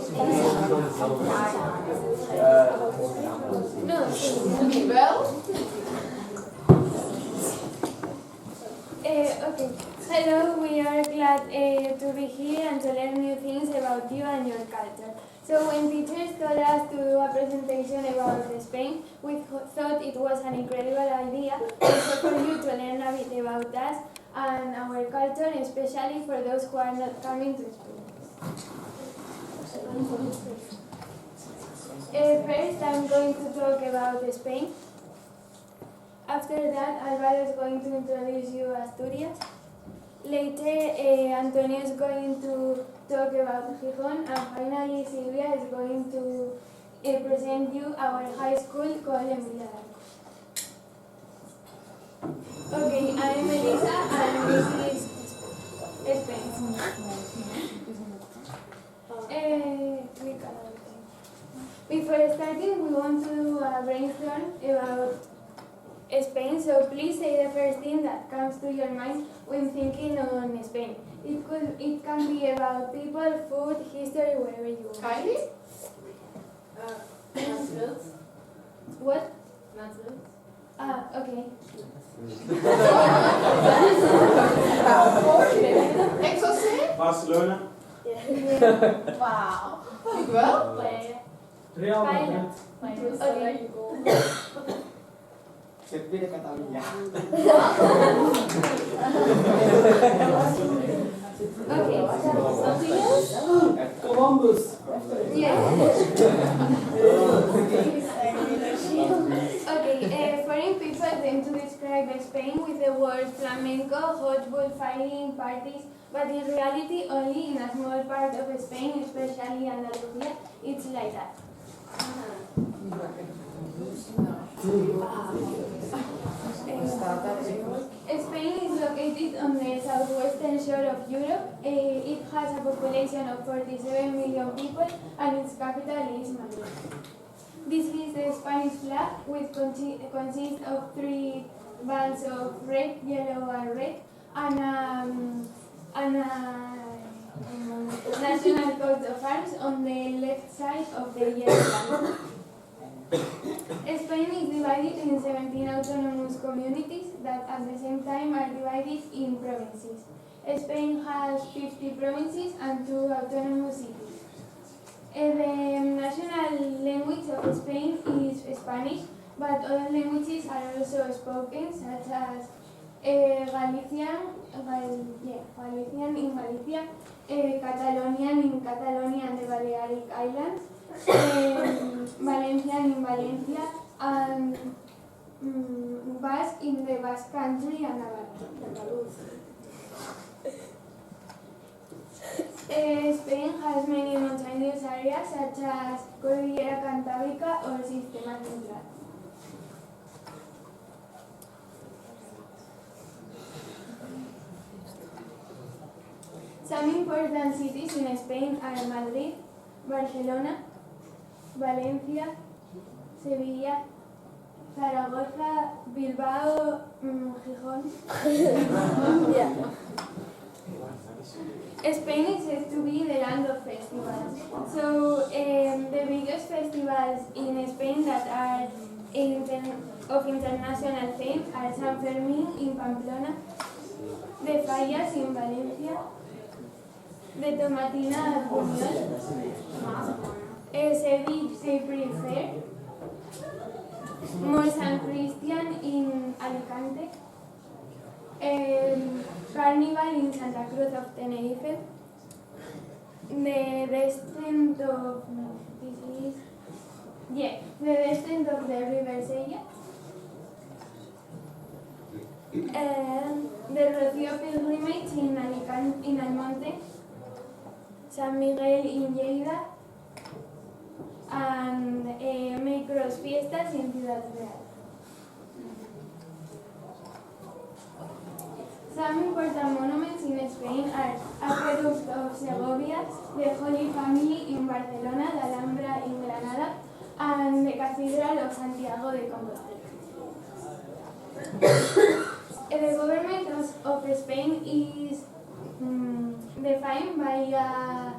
Okay. Hello, we are glad to be here and to learn new things about you and your culture. So when teachers told us to do a presentation about Spain, we thought it was an incredible idea also for you to learn a bit about us and our culture, especially for those who are not coming to Spain. First, I'm going to talk about Spain. After that, Alvaro is going to introduce you Asturias. Later, Antonio is going to talk about Gijón, and finally Silvia is going to present you our high school called Emilia. Okay, I'm Elisa and this is Spain. Before starting, we want to do a brainstorm about Spain, so please say the first thing that comes to your mind when thinking on Spain. It can be about people, food, history, whatever you want. Kylie? Natural. What? Natural. Okay. Exorcist? Barcelona. Wow. Ik wel? Real Madrid. Okay. Sevilla, Catalunya. Okay. Columbus. Yeah. Okay, foreign people tend to describe Spain with the words flamenco, hot bullfighting, parties, but in reality only in a small part of Spain, especially Andalusia, it's like that. Spain is located on the southwestern shore of Europe. It has a population of 47 million people and its capital is Madrid. This is the Spanish flag, which consists of 3 bands of red, yellow and red, and national coat of arms on the left side of the yellow band. Spain is divided in 17 autonomous communities that at the same time are divided in provinces. Spain has 50 provinces and 2 autonomous cities. The national language of Spain is Spanish, but other languages are also spoken, such as Galician in Galicia, Catalonian in Catalonia and the Balearic Islands, Valencian in Valencia, and Basque in the Basque Country and Navarra. Spain has many mountainous areas such as Cordillera Cantábrica or Sistema Central. Some important cities in Spain are Madrid, Barcelona, Valencia, Sevilla, Zaragoza, Bilbao, Gijón. Spain is said to be the land of festivals. So the biggest festivals in Spain that are of international fame are San Fermín in Pamplona, the Fallas in Valencia, the Tomatina at Buñol, Seville April Fair, Mont Saint Christian in Alicante, Carnival in Santa Cruz of Tenerife, the descent of the River Sella, the Rocío pilgrimage in Alicante, in Almonte, San Miguel in Lleida, and Macros Fiestas in Ciudad Real. Some important monuments in Spain are Aqueduct of Segovia, the Holy Family in Barcelona, the Alhambra in Granada, and the Cathedral of Santiago de Compostela. The government of Spain is defined by a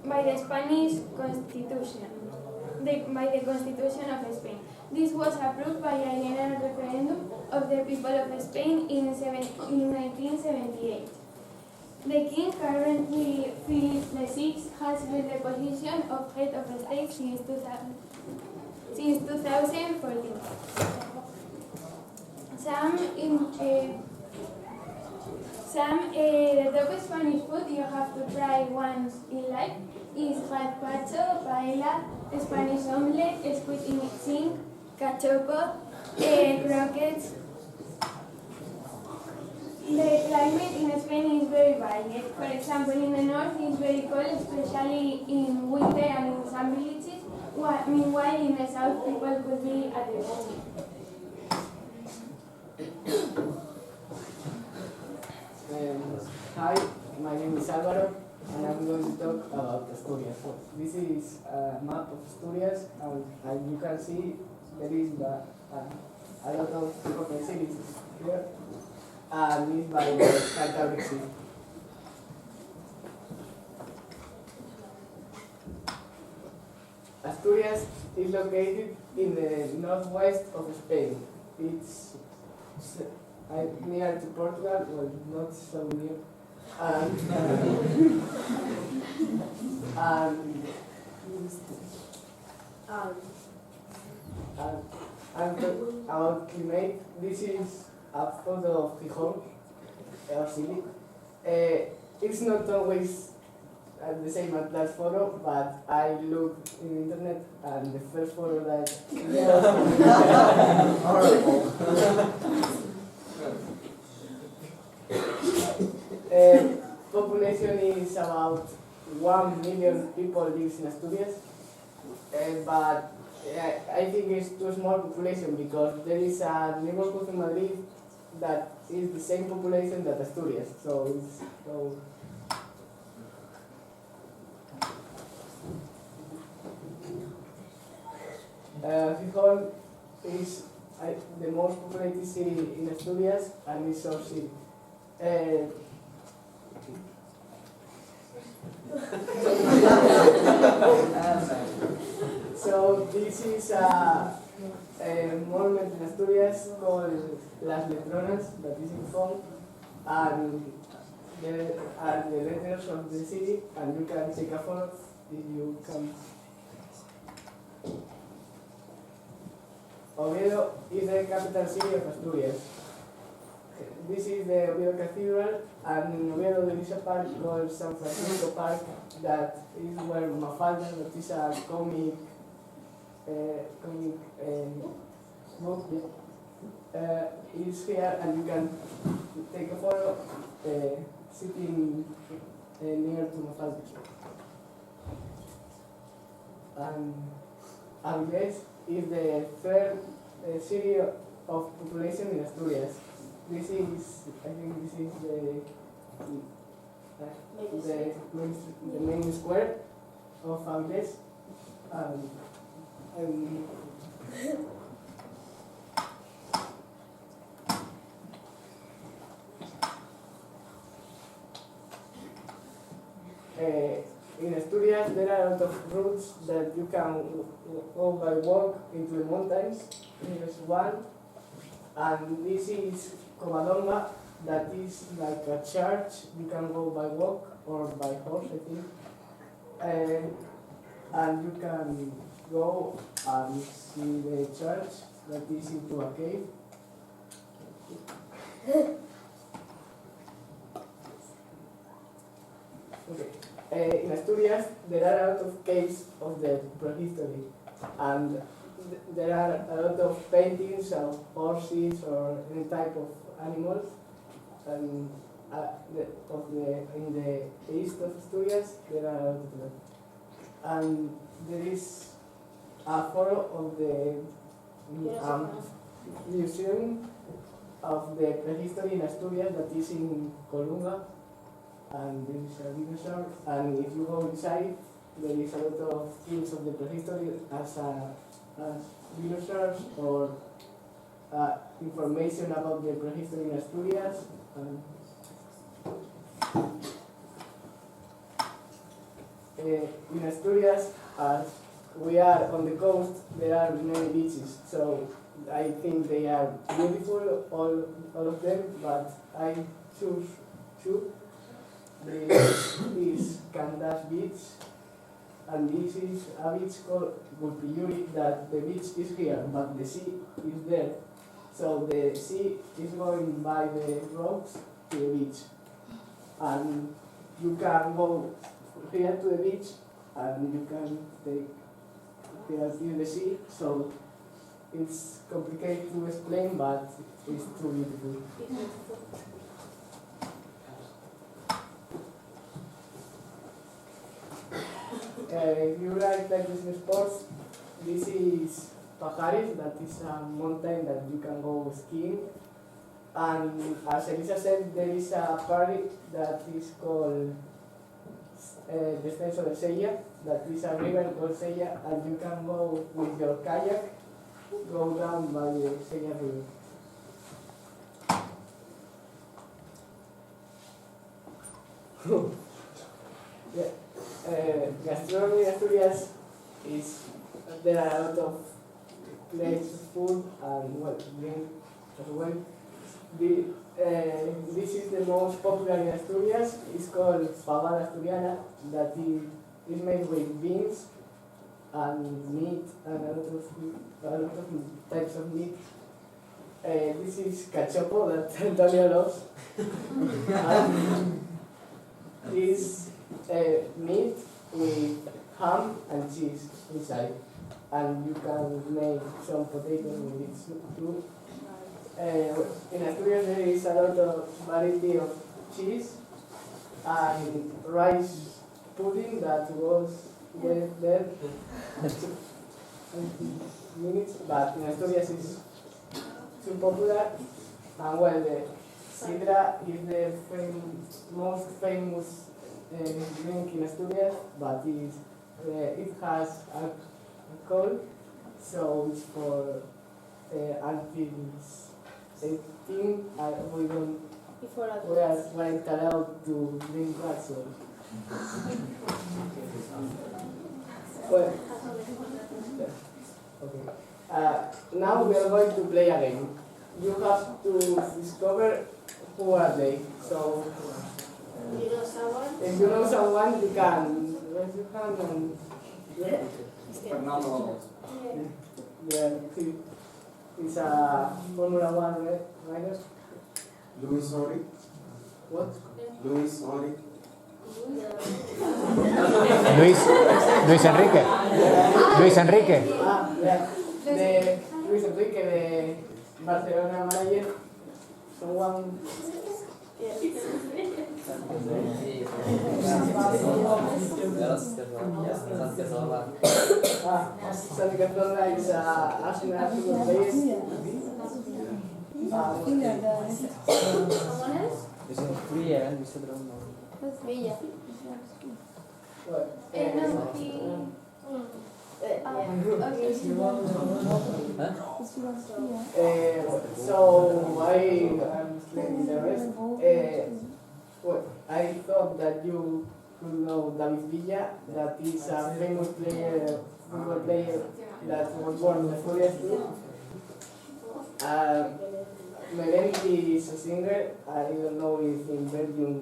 by the Spanish Constitution, by the Constitution of Spain. This was approved by a general referendum of the people of Spain in 1978. The king, currently Philip VI, has held the position of head of state since 2014. The top Spanish food you have to try once in life is gazpacho, paella, Spanish omelette, squid in zinc, cachopo, croquettes. The climate in Spain is very varied. For example, in the north it is very cold, especially in winter and in some villages. Meanwhile, in the south people could be at the cold. Hi, my name is Álvaro, and I'm going to talk about Asturias. So this is a map of Asturias, and as you can see, there is a lot of important cities here, and it's by the Cantabria Sea. Asturias is located in the northwest of Spain. It's near to Portugal, well, not so near. And about climate, this is a photo of Gijón, our city. It's not always the same as that photo, but I looked in the internet and the first photo that population is about 1 million people lives in Asturias, but I think it's too small population because there is a neighborhood in Madrid that is the same population that Asturias, so it's so. Gijón is the most populated city in Asturias and is our city. So this is a monument in Asturias called Las Letronas, that is in Gijón, and there are the letters of the city, and you can take a photo if you come. Oviedo is the capital city of Asturias. This is the Oviedo Cathedral, and in Oviedo there is a park called San Francisco Park that is where Mafalda, that is a comic book, is here, and you can take a photo sitting near to Mafalda. And Avilés is the third city of population in Asturias. This is, I think this is the main square of Avilés. In Asturias, there are a lot of routes that you can go by walk into the mountains. Here's one, and this is Covadonga, that is like a church. You can go by walk or by horse, I think. And you can go and see the church that is into a cave. Okay. In Asturias, there are a lot of caves of the prehistory, and there are a lot of paintings of horses or any type of animals. And in the east of Asturias, there are a lot of them. And there is a photo of the museum of the prehistory in Asturias that is in Colunga. And there is a dinosaur, and if you go inside, there is a lot of things of the prehistory as dinosaurs or information about the prehistory in Asturias. In in Asturias, as we are on the coast, there are many beaches, so I think they are beautiful, all of them, but I choose two. This Candas Beach, and this is a beach called Gulpiyuri, that the beach is here, but the sea is there. So the sea is going by the rocks to the beach. And you can go here to the beach, and you can take here to the sea. So it's complicated to explain, but it's too beautiful. If you like business sports, this is Pajares, that is a mountain that you can go skiing. And as Elisa said, there is a party that is called Descenso de Sella, that is a river called Sella, and you can go with your kayak, go down by the Sella River. Gastronomy in Asturias is, there are a lot of places, food and drink as well. This is the most popular in Asturias. It's called fabada asturiana, that is made with beans and meat and a lot of types of meat. This is cachopo that Antonio loves. This meat with ham and cheese inside, and you can make some potatoes with it too. In Asturias there is a lot of variety of cheese and rice pudding that was there minutes, but in Asturias is too popular. And well, the sidra is the most famous drink in Asturias, but it has alcohol, so it's for until 18, we weren't allowed to drink that, so. Well, okay. Now we are going to play a game. You have to discover who are they. So, You know someone? if you know someone, you can raise your hand and Fernando. yeah, he's a Formula 1 rider. Luis Ori. What? Luis Ori. Luis Enrique. Luis Enrique. Ah, yeah. The Luis Enrique, the Barcelona manager. Someone. Santi Cazorla is Arsenal football player. Someone else? Villa. What? So I am explaining the rest. Well, I thought that you could know David Villa, that is a famous player, football player that was born in Asturias too. Melendi is a singer. I don't know if in Belgium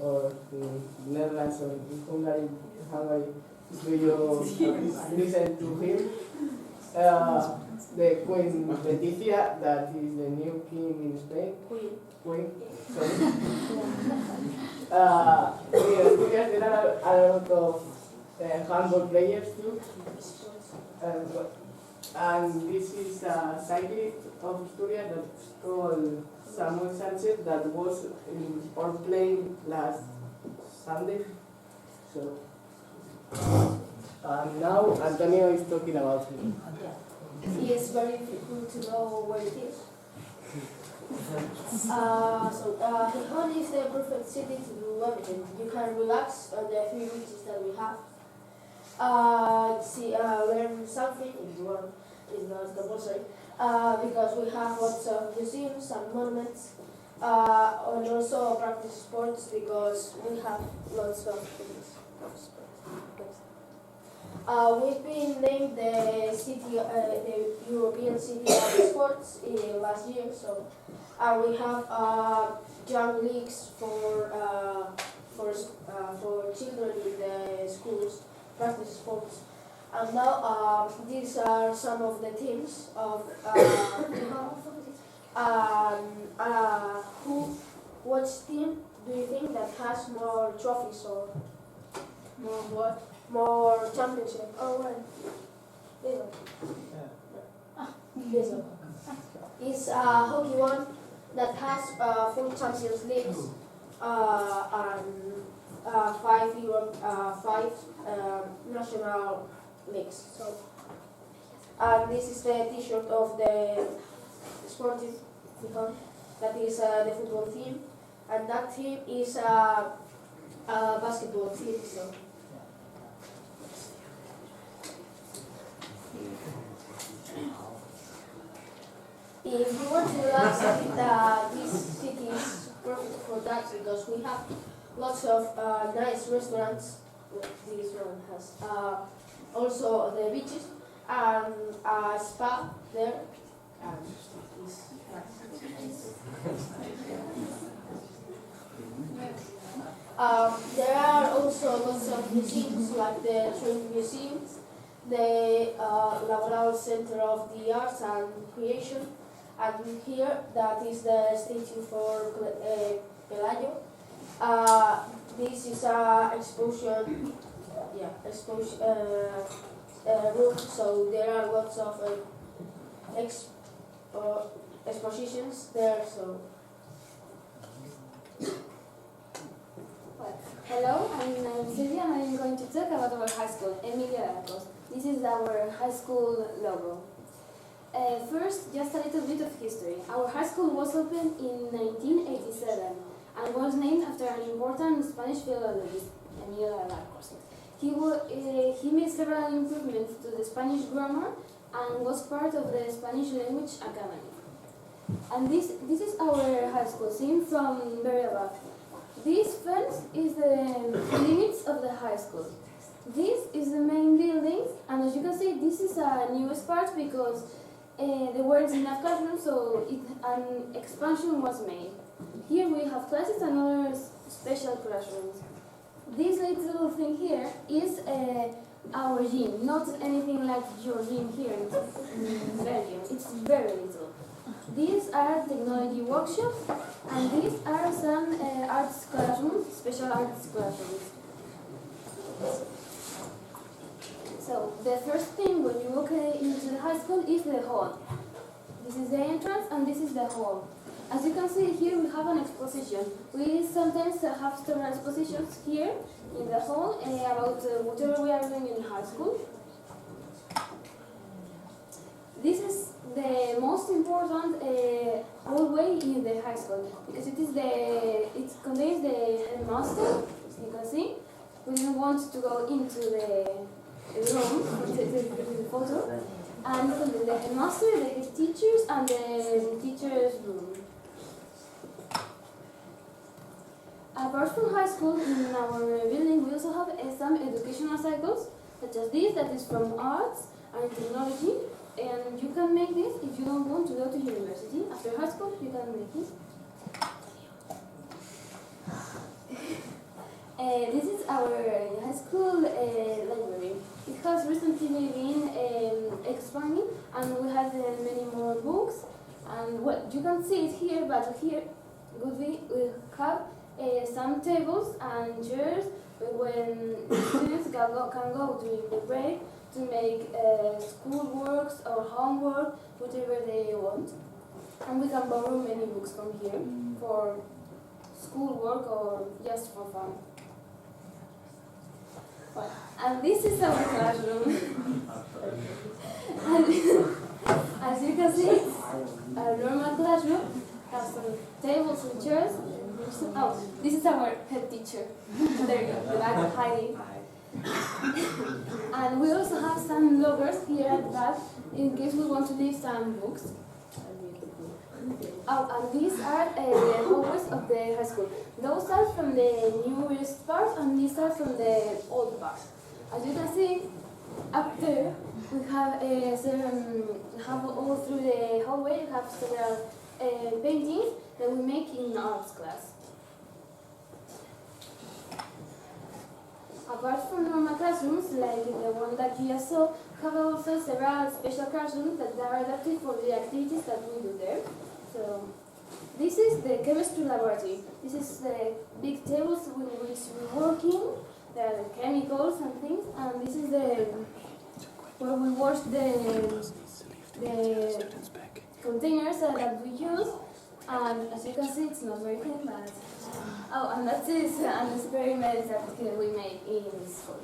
or in Netherlands or in Hungary, do you listen to him? The Queen Letizia, that is the new king in Spain. Queen. Sorry. In Asturias there are a lot of handball players too. And this is a cyclist of Asturias that's called Samuel Sanchez, that was in our plane last Sunday. So, now Antonio is talking about him. It's very difficult to know where it is. Gijón is the perfect city to do everything. You can relax on the 3 beaches that we have. Learn something if you want. It's not compulsory. Because we have lots of museums and monuments. And also practice sports because we have lots of things. We've been named the European City of Sports last year, so we have young leagues for children in the schools practice sports. And now these are some of the teams of which team do you think that has more trophies or more what? More championship? Oh, well, this one. It's hockey one that has 4 Champions Leagues and 5 national leagues. So, and this is the T-shirt of the sportive team. That is the football team, and that team is a basketball team. So. If we want to relax, this city is perfect for that because we have lots of nice restaurants. This one has also the beaches and a spa there. And it's there are also lots of museums like the Train Museum, the Laboral Center of the Arts and Creation, and here that is the statue for Pelayo. This is a room, so there are lots of expositions there. So. Hello, I'm Silvia and I'm going to talk about our high school, Emilia Arcos. This is our high school logo. First, just a little bit of history. Our high school was opened in 1987 and was named after an important Spanish philologist, Emilio Arcos. He made several improvements to the Spanish grammar and was part of the Spanish Language Academy. And this is our high school, seen from very above. This fence is the limits of the high school. This is the main building, and as you can see, this is a newest part because there weren't enough classrooms, so an expansion was made. Here we have classes and other special classrooms. This little thing here is our gym, not anything like your gym here in Belgium. It's very little. These are technology workshops, and these are some arts classrooms, special arts classrooms. So the first thing when you walk into the high school is the hall. This is the entrance and this is the hall. As you can see here we have an exposition. We sometimes have several expositions here in the hall about whatever we are doing in high school. This is the most important hallway in the high school because it contains the headmaster, as you can see. We didn't want to go into the room for the photo. And the headmaster, the head teachers, and the teachers' room. Apart from high school, in our building we also have some educational cycles, such as this, that is from arts and technology. And you can make this if you don't want to go to university. After high school, you can make it. This is our high school library. It has recently been expanding, and we have many more books. And well, you can see it here, but here we have some tables and chairs when students can go during the break to make school works or homework, whatever they want. And we can borrow many books from here for school work or just for fun. And this is our classroom. And as you can see, a normal classroom has some tables and chairs. Oh, this is our head teacher. There you go, the back hiding. And we also have some lockers here at the back in case we want to leave some books. Oh, and these are the hallways of the high school. Those are from the newest part, and these are from the old part. As you can see, Up there, we have all through the hallway. We have several paintings that we make in arts class. Apart from normal classrooms, like the one that you just saw, we have also several special classrooms that are adapted for the activities that we do there. So, this is the chemistry laboratory. This is the big tables with which we work in. There are the chemicals and things, and this is where we wash the containers that we use. And as you can see, it's not very clean, but and that is an experiment that we made in school.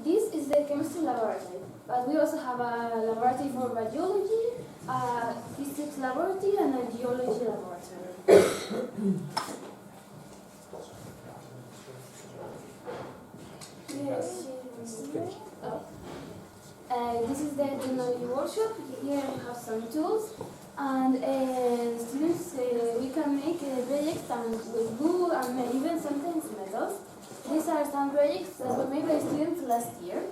This is the chemistry laboratory, but we also have a laboratory for biology, a physics laboratory, and a geology laboratory. Yes. This is the technology workshop. Here we have some tools, and students we can make projects and with glue and even sometimes metals. These are some projects that were made by students last year.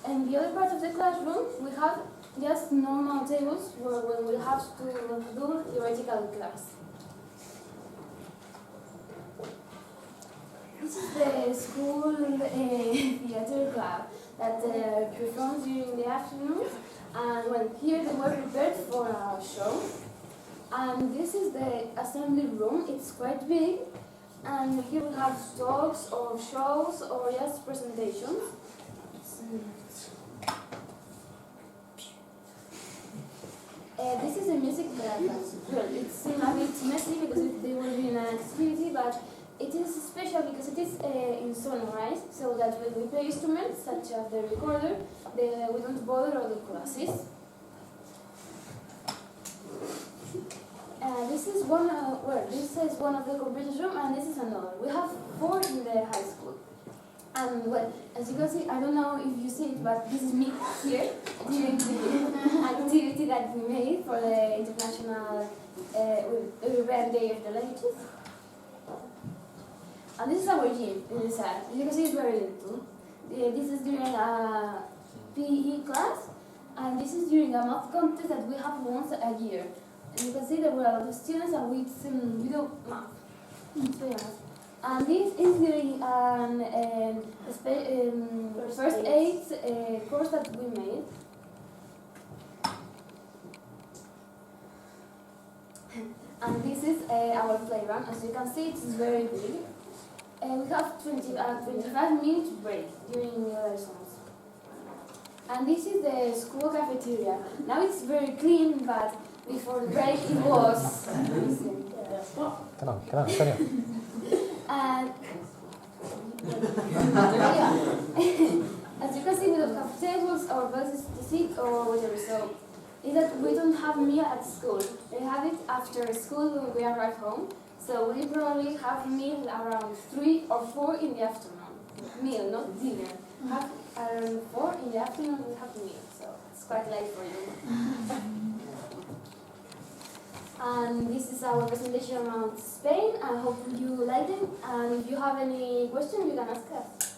And the other part of the classroom, we have just normal tables where we have to do theoretical class. This is the school theater club that performs during the afternoon, and when here they were prepared for a show. And this is the assembly room. It's quite big, and here we have talks or shows or just presentations. This is a music lab. Well, it seems a bit messy because they were doing an activity, but it is special because it is insonorized, so that when we play instruments such as the recorder, we don't bother other classes. This is one of the computers room, and this is another. We have 4 in the high school. And well, as you can see, I don't know if you see it, but this is me here during the activity that we made for the International European Day of the Languages. And this is our gym in the side. As you can see, it's very little. This is during a PE class, and this is during a math contest that we have once a year. And you can see there were a lot of students, and we do math. And this is during an first aid course that we made. And this is our playground. As you can see, it's very big. We have 25 minutes break during the lessons. And this is the school cafeteria. Now it's very clean, but before the break it was amazing. Come on, Antonio. And as you can see, we don't have tables or places to sit or whatever. So is that we don't have meal at school. We have it after school when we arrive home. So we probably have meal around 3 or 4 in the afternoon. Meal, not dinner. Have around 4 in the afternoon we have meal. So it's quite late for you. And this is our presentation on Spain. I hope you liked it. And if you have any questions, you can ask us.